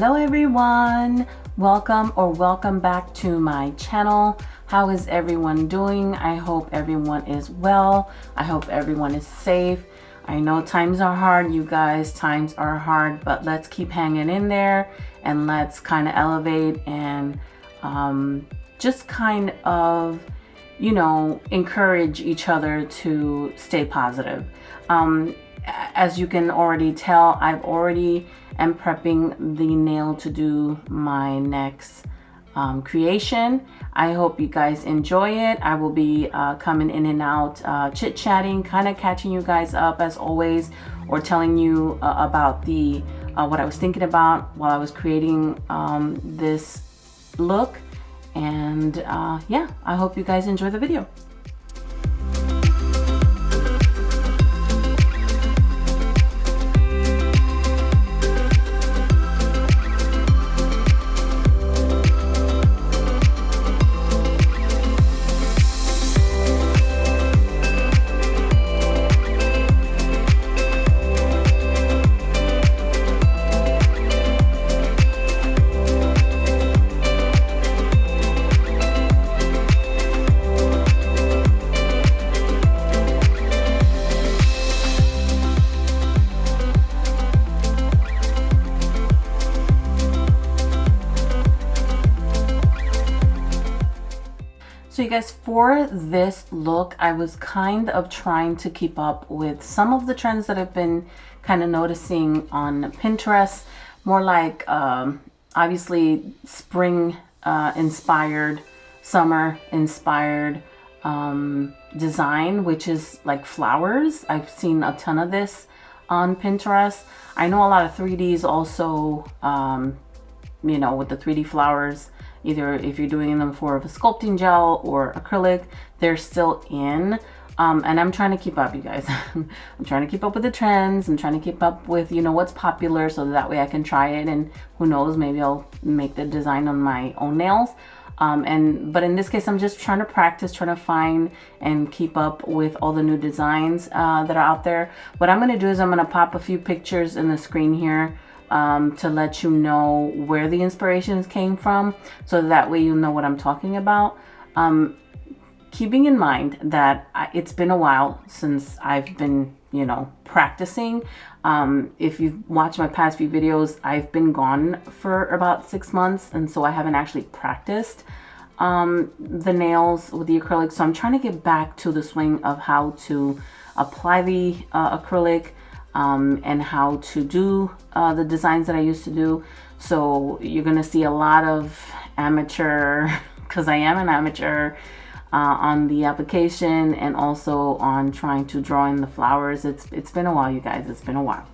Hello everyone, welcome back to my channel. How is everyone doing? I hope everyone is well. I hope everyone is safe. I know times are hard, you guys, times are hard, but let's keep hanging in there and let's kind of elevate and just kind of, you know, encourage each other to stay positive. As you can already tell, I've already am prepping the nail to do my next creation. I hope you guys enjoy it. I will be coming in and out, chit-chatting, kind of catching you guys up as always, or telling you about the what I was thinking about while I was creating this look. And yeah, I hope you guys enjoy the video. So you guys, for this look, I was kind of trying to keep up with some of the trends that I've been kind of noticing on Pinterest, more like obviously spring inspired, summer inspired design, which is like flowers. I've seen a ton of this on Pinterest. I know a lot of 3Ds also, you know, with the 3D flowers. Either if you're doing them for a sculpting gel or acrylic, they're still in. And I'm trying to keep up, you guys. I'm trying to keep up with the trends. I'm trying to keep up with, you know, what's popular, so that way I can try it. And who knows, maybe I'll make the design on my own nails. But in this case, I'm just trying to practice, trying to find and keep up with all the new designs that are out there. What I'm going to do is I'm going to pop a few pictures in the screen here to let you know where the inspirations came from, so that way you know what I'm talking about. Keeping in mind that it's been a while since I've been, you know, practicing. If you've watched my past few videos, I've been gone for about 6 months, and so I haven't actually practiced the nails with the acrylic. So I'm trying to get back to the swing of how to apply the acrylic and how to do the designs that I used to do. So you're gonna see a lot of amateur, because I am an amateur, on the application and also on trying to draw in the flowers. It's been a while, you guys. It's been a while.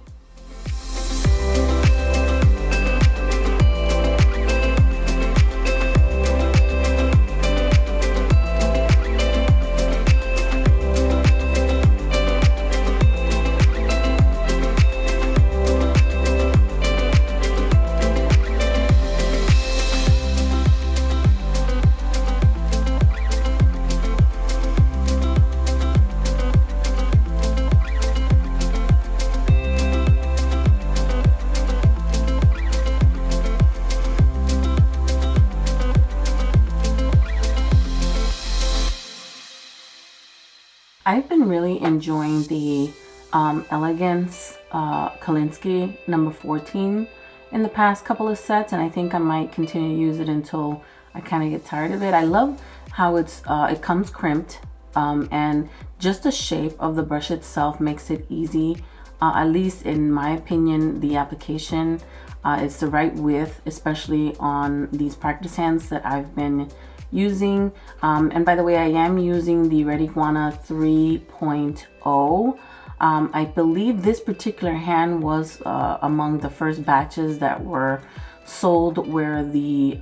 I've been really enjoying the Elegance Kalinsky number 14 in the past couple of sets, and I think I might continue to use it until I kind of get tired of it. I love how it comes crimped, and just the shape of the brush itself makes it easy. At least in my opinion, the application is the right width, especially on these practice hands that I've been using. And by the way, I am using the Red Iguana 3.0. I believe this particular hand was among the first batches that were sold where the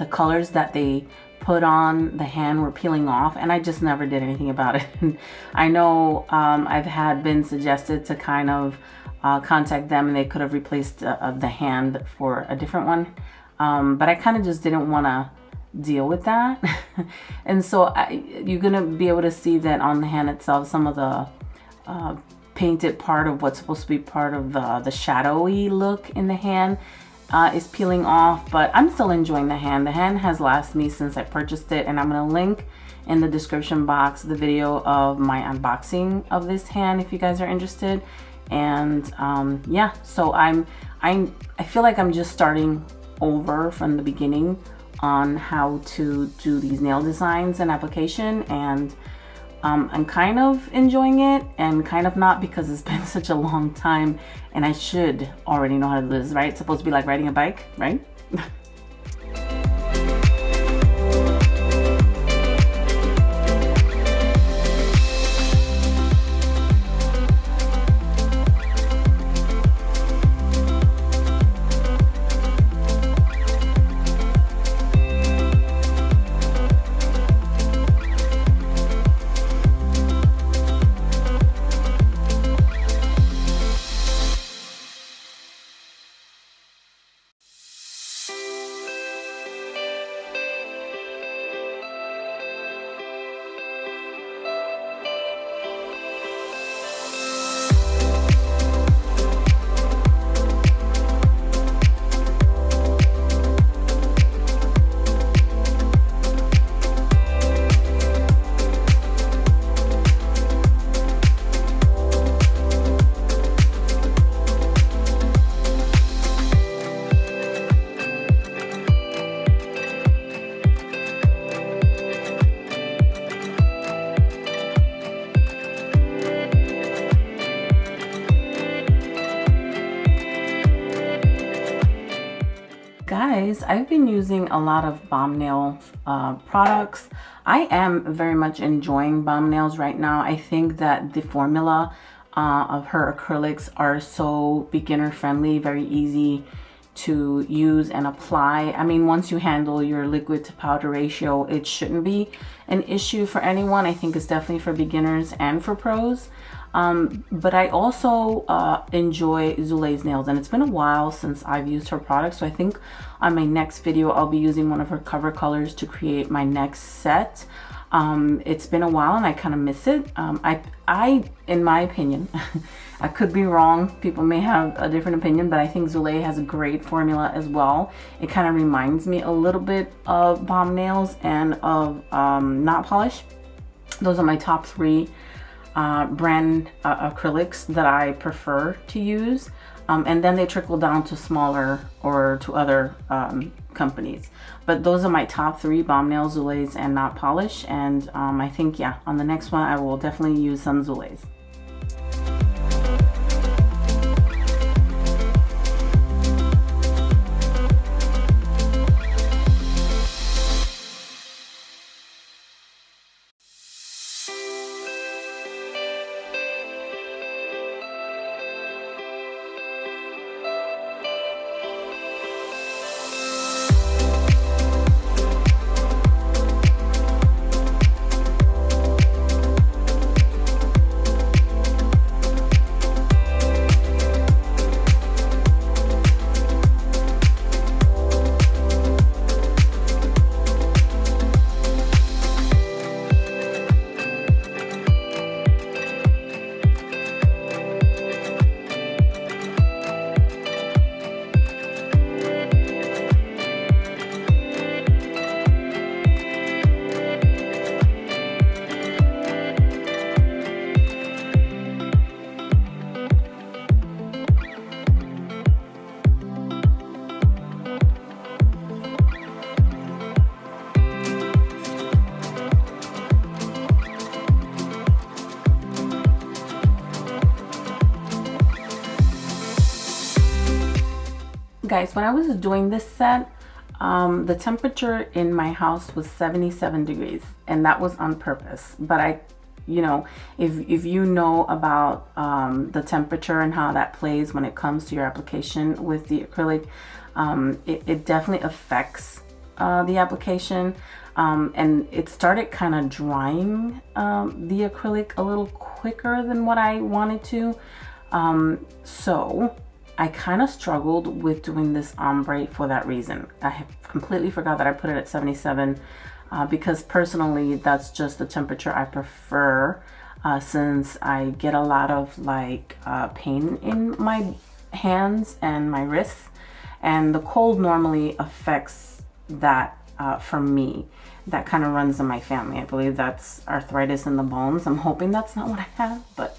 colors that they put on the hand were peeling off, and I just never did anything about it. I know I've been suggested to kind of contact them, and they could have replaced the hand for a different one, but I kind of just didn't want to deal with that. And so you're gonna be able to see that on the hand itself, some of the painted part of what's supposed to be part of the shadowy look in the hand is peeling off, but I'm still enjoying the hand. The hand has lasted me since I purchased it, and I'm gonna link in the description box the video of my unboxing of this hand if you guys are interested. And yeah, so I feel like I'm just starting over from the beginning on how to do these nail designs and application, and I'm kind of enjoying it and kind of not, because it's been such a long time and I should already know how to do this, right? It's supposed to be like riding a bike, right? Guys, I've been using a lot of Balm Nail products. I am very much enjoying Balm Nails right now. I think that the formula of her acrylics are so beginner friendly, very easy to use and apply. I mean, once you handle your liquid to powder ratio, it shouldn't be an issue for anyone. I think it's definitely for beginners and for pros. But I also enjoy Zulei's nails, and it's been a while since I've used her products, so I think on my next video I'll be using one of her cover colors to create my next set. It's been a while and I kind of miss it. I in my opinion, I could be wrong, people may have a different opinion, but I think Zulei has a great formula as well. It kind of reminds me a little bit of Balm Nails and of Not Polish. Those are my top three brand acrylics that I prefer to use, and then they trickle down to smaller or to other companies, but those are my top three: Balm Nails, Zulei's, and Not Polish. And I think, yeah, on the next one I will definitely use some Zulei's. Guys, when I was doing this set, the temperature in my house was 77 degrees, and that was on purpose. But you know, if you know about the temperature and how that plays when it comes to your application with the acrylic, it definitely affects the application. And it started kind of drying the acrylic a little quicker than what I wanted to. So I kind of struggled with doing this ombre for that reason. I have completely forgot that I put it at 77 because personally that's just the temperature I prefer, since I get a lot of like pain in my hands and my wrists. And the cold normally affects that for me. That kind of runs in my family. I believe that's arthritis in the bones. I'm hoping that's not what I have, but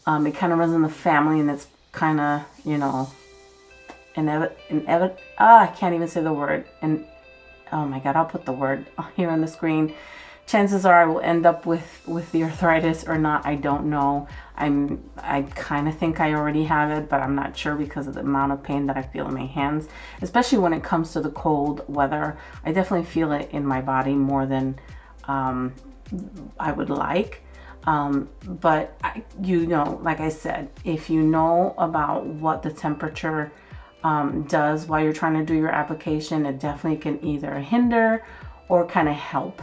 it kind of runs in the family, and it's kind of, you know, I can't even say the word. And oh my God, I'll put the word here on the screen. Chances are I will end up with the arthritis or not. I don't know. I kind of think I already have it, but I'm not sure because of the amount of pain that I feel in my hands, especially when it comes to the cold weather. I definitely feel it in my body more than I would like. But you know, like I said, if you know about what the temperature does while you're trying to do your application, it definitely can either hinder or kind of help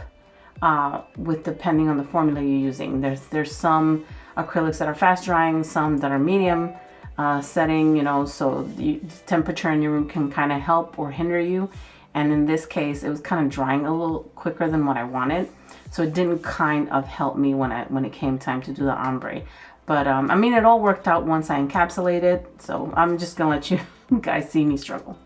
with depending on the formula you're using. There's some acrylics that are fast drying, some that are medium setting, you know, so the temperature in your room can kind of help or hinder you. And in this case, it was kind of drying a little quicker than what I wanted, so it didn't kind of help me when it came time to do the ombre. But I mean, it all worked out once I encapsulated, so I'm just gonna let you guys see me struggle.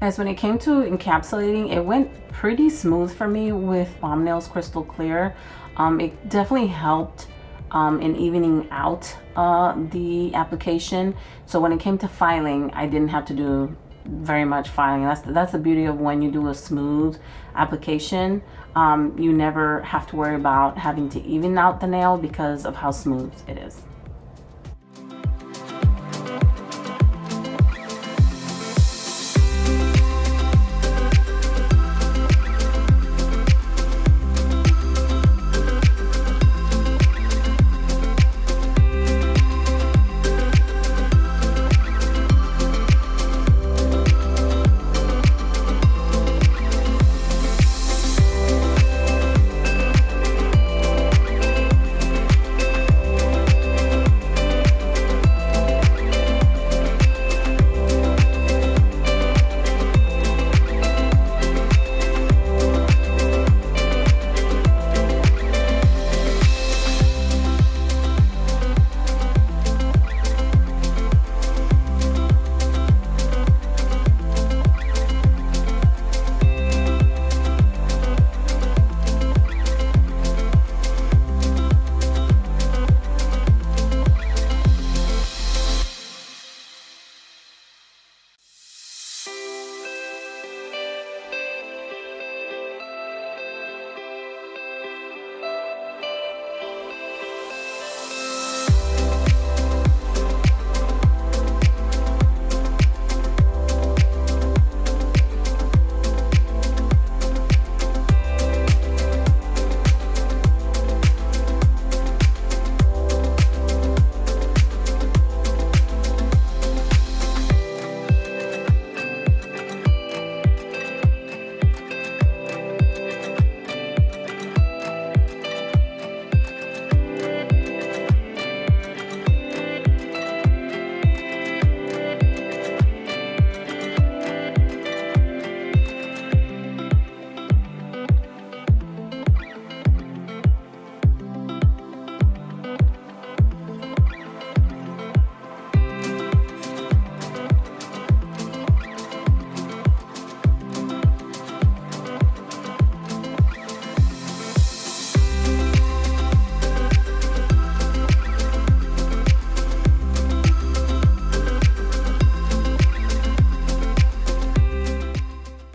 Guys, when it came to encapsulating, it went pretty smooth for me with Bomb Nails Crystal Clear. It definitely helped in evening out the application. So when it came to filing, I didn't have to do very much filing. That's the beauty of when you do a smooth application. You never have to worry about having to even out the nail because of how smooth it is.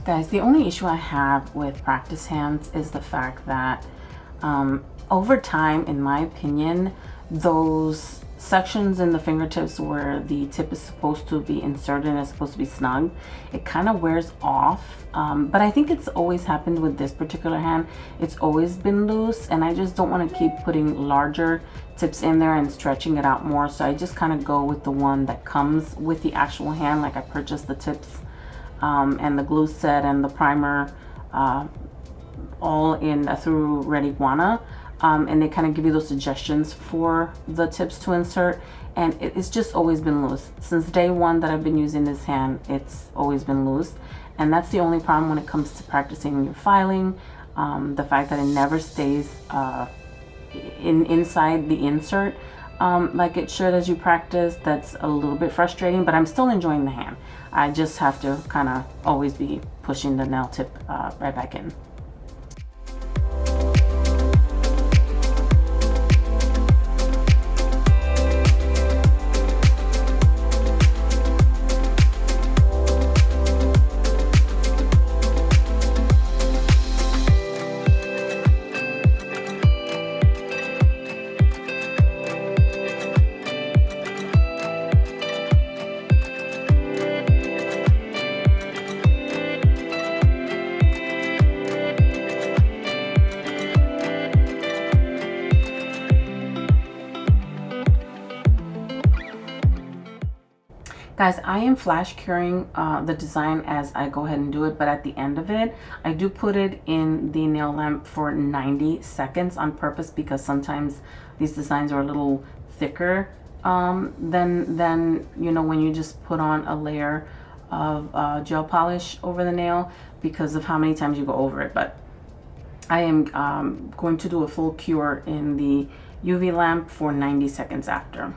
Guys, the only issue I have with practice hands is the fact that over time, in my opinion, those sections in the fingertips where the tip is supposed to be inserted and is supposed to be snug, it kind of wears off. But I think it's always happened with this particular hand. It's always been loose, and I just don't want to keep putting larger tips in there and stretching it out more. So I just kind of go with the one that comes with the actual hand. Like I purchased the tips and the glue set and the primer all in through Red Iguana. And they kind of give you those suggestions for the tips to insert, and it's just always been loose since day one that I've been using this hand. It's always been loose, and that's the only problem when it comes to practicing your filing. The fact that it never stays inside the insert like it should as you practice. That's a little bit frustrating, but I'm still enjoying the hand. I just have to kind of always be pushing the nail tip right back in. Guys, I am flash curing the design as I go ahead and do it, but at the end of it, I do put it in the nail lamp for 90 seconds on purpose, because sometimes these designs are a little thicker than you know, when you just put on a layer of gel polish over the nail, because of how many times you go over it. But I am going to do a full cure in the UV lamp for 90 seconds after.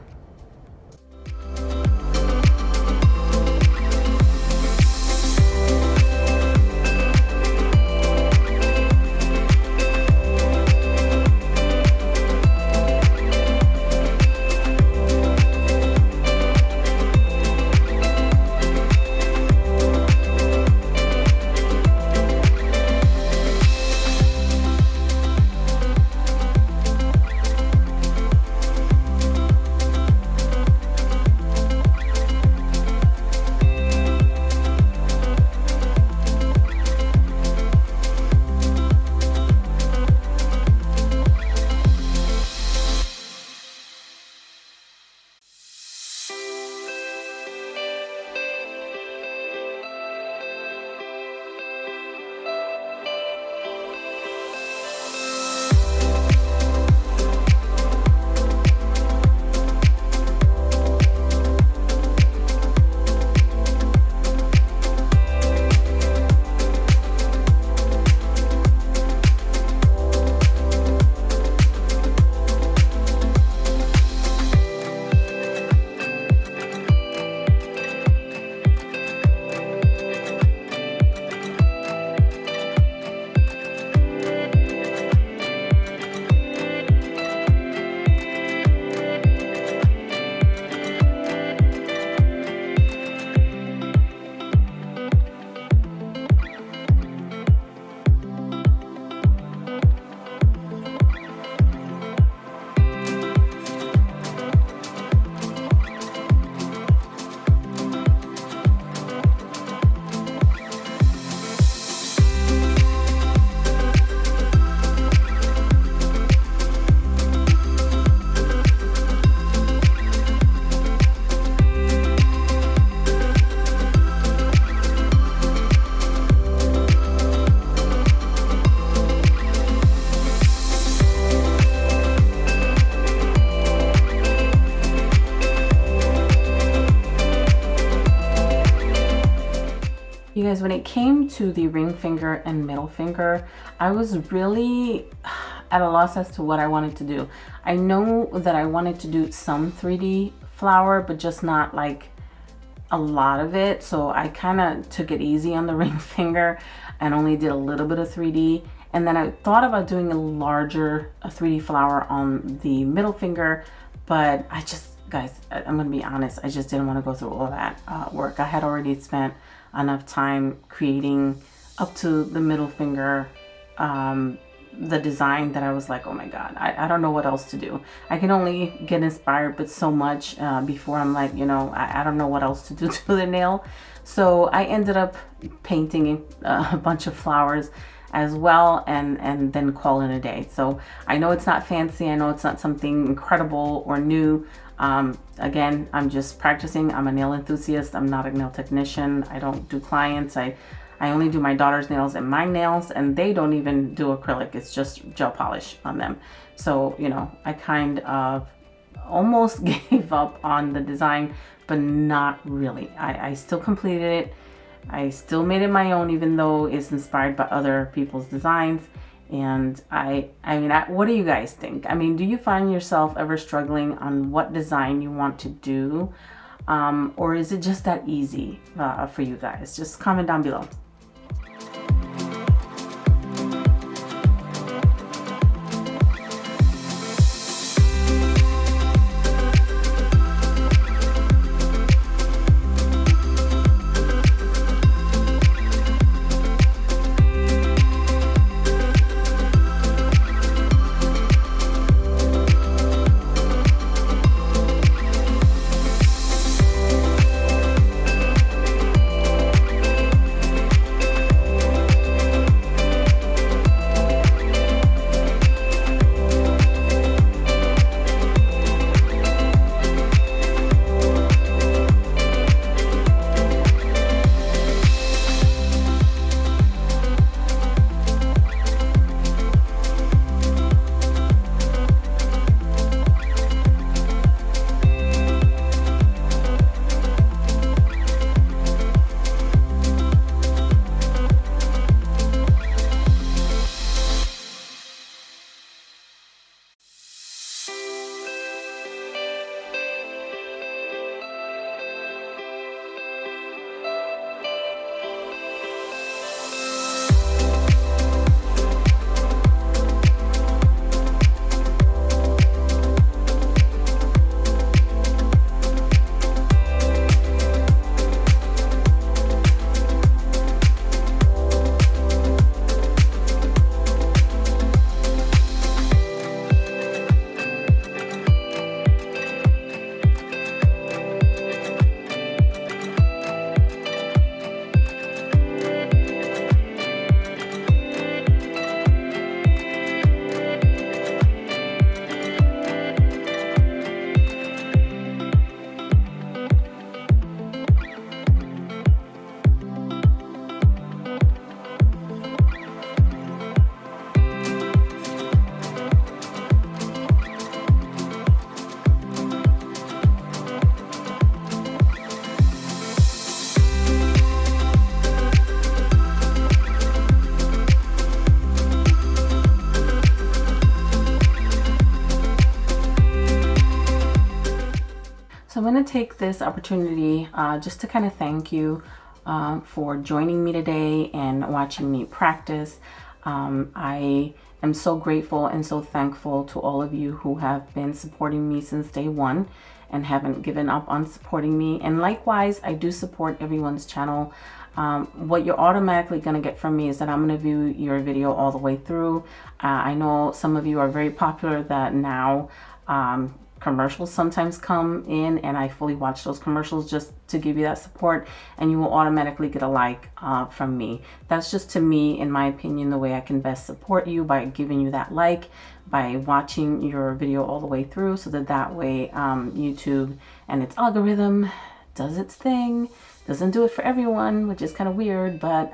You guys, when it came to the ring finger and middle finger, I was really at a loss as to what I wanted to do. I know that I wanted to do some 3D flower, but just not like a lot of it. So I kind of took it easy on the ring finger and only did a little bit of 3D. And then I thought about doing a larger 3D flower on the middle finger, but I just, guys, I'm gonna be honest, I just didn't want to go through all that work. I had already spent enough time creating up to the middle finger, the design, that I was like, oh my God, I don't know what else to do. I can only get inspired with so much before I'm like, I don't know what else to do to the nail. So I ended up painting a bunch of flowers as well, and then call it a day. So I know it's not fancy, I know it's not something incredible or new. Again, I'm just practicing. I'm a nail enthusiast. I'm not a nail technician. I don't do clients. I only do my daughter's nails and my nails, and they don't even do acrylic. It's just gel polish on them. So, I kind of almost gave up on the design, but not really. I still completed it. I still made it my own, even though it's inspired by other people's designs. And I mean, what do you guys think? I mean, do you find yourself ever struggling on what design you want to do? Or is it just that easy for you guys? Just comment down below. So I'm going to take this opportunity just to kind of thank you for joining me today and watching me practice. I am so grateful and so thankful to all of you who have been supporting me since day one and haven't given up on supporting me. And likewise, I do support everyone's channel. What you're automatically going to get from me is that I'm going to view your video all the way through. I know some of you are very popular that now commercials sometimes come in, and I fully watch those commercials just to give you that support, and you will automatically get a like from me. That's just, to me, in my opinion, the way I can best support you, by giving you that like, by watching your video all the way through, so that way YouTube and its algorithm does its thing. Doesn't do it for everyone, which is kind of weird, but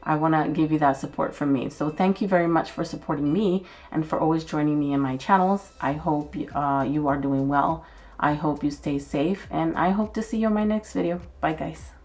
I want to give you that support from me. So thank you very much for supporting me and for always joining me in my channels. I hope you are doing well. I hope you stay safe, and I hope to see you in my next video. Bye, guys.